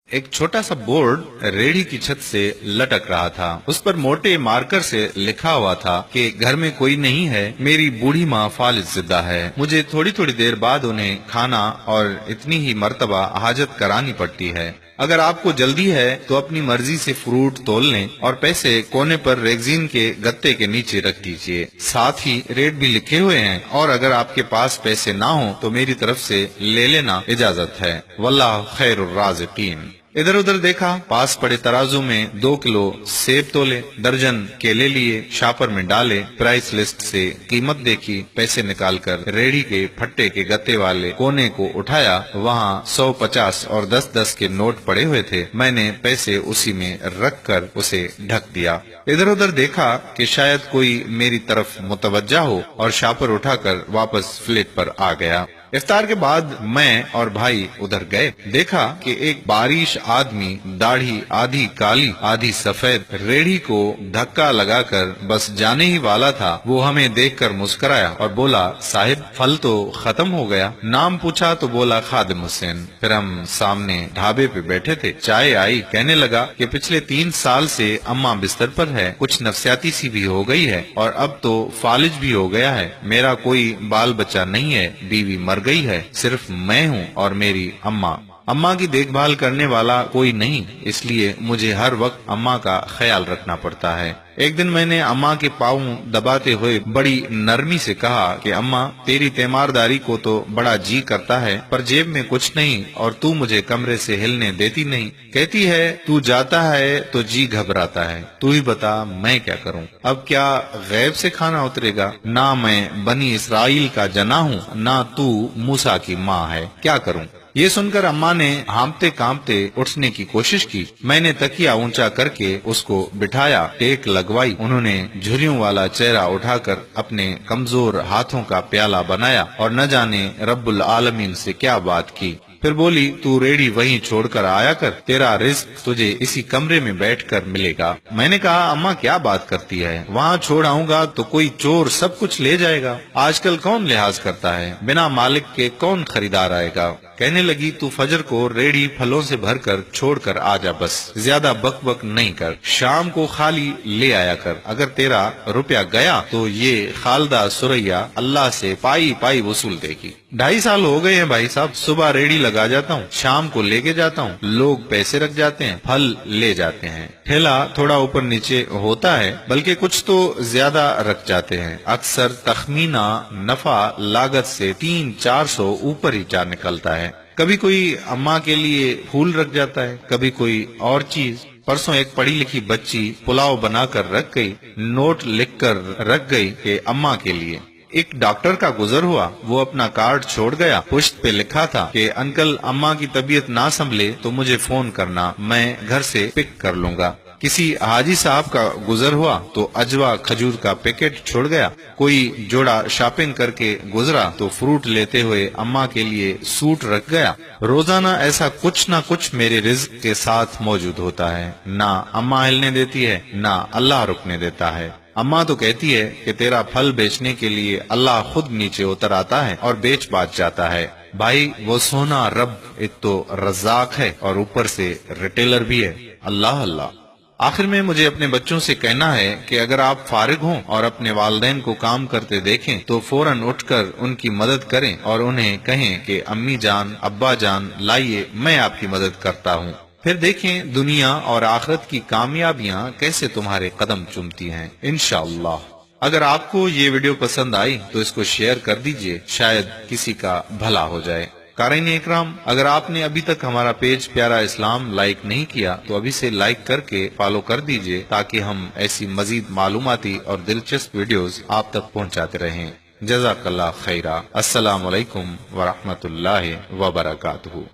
एक छोटा सा बोर्ड रेहड़ी की छत से लटक रहा था। उस पर मोटे मार्कर से लिखा हुआ था कि घर में कोई नहीं है, मेरी बूढ़ी माँ फालिज जिंदा है। मुझे थोड़ी थोड़ी देर बाद उन्हें खाना और इतनी ही मर्तबा हाजत करानी पड़ती है। अगर आपको जल्दी है तो अपनी मर्जी से फ्रूट तोल लें और पैसे कोने पर रेगजीन के गत्ते के नीचे रख दीजिए। साथ ही रेट भी लिखे हुए हैं, और अगर आपके पास पैसे ना हो तो मेरी तरफ से ले लेना इजाजत है। वल्लाह खैरुर राज़िकीन। इधर उधर देखा, पास पड़े तराजू में 2 किलो सेब तोले, दर्जन केले लिए, शापर में डाले, प्राइस लिस्ट से कीमत देखी, पैसे निकालकर रेहड़ी के फट्टे के गत्ते वाले कोने को उठाया। वहाँ 100, 50 और 10-10 के नोट पड़े हुए थे। मैंने पैसे उसी में रख कर उसे ढक दिया। इधर उधर देखा कि शायद कोई मेरी तरफ मुतवज्जा हो, और शापर उठाकर वापस फ्लेट पर आ गया। इफ्तार के बाद मैं और भाई उधर गए। देखा कि एक बारिश आदमी, दाढ़ी आधी काली आधी सफेद, रेहड़ी को धक्का लगाकर बस जाने ही वाला था। वो हमें देखकर मुस्कुराया और बोला, साहिब फल तो खत्म हो गया। नाम पूछा तो बोला खादिम हुसैन। फिर हम सामने ढाबे पे बैठे थे, चाय आई। कहने लगा कि पिछले 3 साल से अम्मा बिस्तर पर है, कुछ नफसियाती सी भी हो गई है, और अब तो फालिज भी हो गया है। मेरा कोई बाल बच्चा नहीं है, बीवी मर गई है, सिर्फ मैं हूँ और मेरी अम्मा। अम्मा की देखभाल करने वाला कोई नहीं, इसलिए मुझे हर वक्त अम्मा का ख्याल रखना पड़ता है। एक दिन मैंने अम्मा के पाँव दबाते हुए बड़ी नरमी से कहा कि अम्मा, तेरी तीमारदारी को तो बड़ा जी करता है, पर जेब में कुछ नहीं और तू मुझे कमरे से हिलने देती नहीं। कहती है तू जाता है तो जी घबराता है। तू ही बता मैं क्या करूं? अब क्या गैब से खाना उतरेगा? ना मैं बनी इसराइल का जना हूँ, ना तू मूसा की माँ है, क्या करूं? ये सुनकर अम्मा ने हांफते कांपते उठने की कोशिश की। मैंने तकिया ऊंचा करके उसको बिठाया, टेक लगवाई। उन्होंने झुर्रियों वाला चेहरा उठाकर अपने कमजोर हाथों का प्याला बनाया और न जाने रब्बुल आलमीन से क्या बात की। फिर बोली, तू रेहड़ी वहीं छोड़कर आया कर, तेरा रिस्क तुझे इसी कमरे में बैठकर मिलेगा। मैंने कहा, अम्मा क्या बात करती है? वहाँ छोड़ आऊंगा तो कोई चोर सब कुछ ले जाएगा। आजकल कौन लिहाज करता है? बिना मालिक के कौन खरीदार आएगा? कहने लगी, तू फजर को रेहड़ी फलों से भरकर छोड़कर आ जा, बस ज्यादा बक बक नहीं कर। शाम को खाली ले आया कर। अगर तेरा रुपया गया तो ये खालदा सुरैया अल्लाह से पाई पाई वसूल देगी। 2.5 साल हो गए हैं भाई साहब, सुबह रेहड़ी लगा जाता हूँ, शाम को लेके जाता हूँ। लोग पैसे रख जाते हैं, फल ले जाते हैं। ठेला थोड़ा ऊपर नीचे होता है, बल्कि कुछ तो ज्यादा रख जाते हैं। अक्सर तखमीना नफा लागत से 300-400 ऊपर ही जा निकलता है। कभी कोई अम्मा के लिए फूल रख जाता है, कभी कोई और चीज। परसों एक पढ़ी लिखी बच्ची पुलाव बनाकर रख गई, नोट लिखकर रख गई कि अम्मा के लिए। एक डॉक्टर का गुजर हुआ, वो अपना कार्ड छोड़ गया। पुश्त पे लिखा था कि अंकल अम्मा की तबीयत ना संभले तो मुझे फोन करना, मैं घर से पिक कर लूंगा। किसी हाजी साहब का गुजर हुआ तो अजवा खजूर का पैकेट छोड़ गया। कोई जोड़ा शॉपिंग करके गुजरा तो फ्रूट लेते हुए अम्मा के लिए सूट रख गया। रोजाना ऐसा कुछ ना कुछ मेरे रिज्क के साथ मौजूद होता है। ना अम्मा हिलने देती है, ना अल्लाह रुकने देता है। अम्मा तो कहती है कि तेरा फल बेचने के लिए अल्लाह खुद नीचे उतर आता है और बेच बाच जाता है। भाई वो सोना रब एक तो रज़ाक है और ऊपर से रिटेलर भी है। अल्लाह अल्लाह। आखिर में मुझे अपने बच्चों से कहना है कि अगर आप फारिग हों और अपने वालिदैन को काम करते देखें तो फौरन उठकर उनकी मदद करें और उन्हें कहें कि अम्मी जान, अब्बा जान, लाइए मैं आपकी मदद करता हूँ। फिर देखें दुनिया और आखिरत की कामयाबियां कैसे तुम्हारे कदम चूमती हैं, इंशाअल्लाह। अगर आपको ये वीडियो पसंद आई तो इसको शेयर कर दीजिए, शायद किसी का भला हो जाए। कारीन इकराम, अगर आपने अभी तक हमारा पेज प्यारा इस्लाम लाइक नहीं किया तो अभी से लाइक करके फॉलो कर दीजिए, ताकि हम ऐसी मजीद मालूमाती और दिलचस्प वीडियोस आप तक पहुंचाते रहें। जज़ाकल्लाह खैरा। अस्सलामु अलैकुम व रहमतुल्लाहि व बरकातुहू।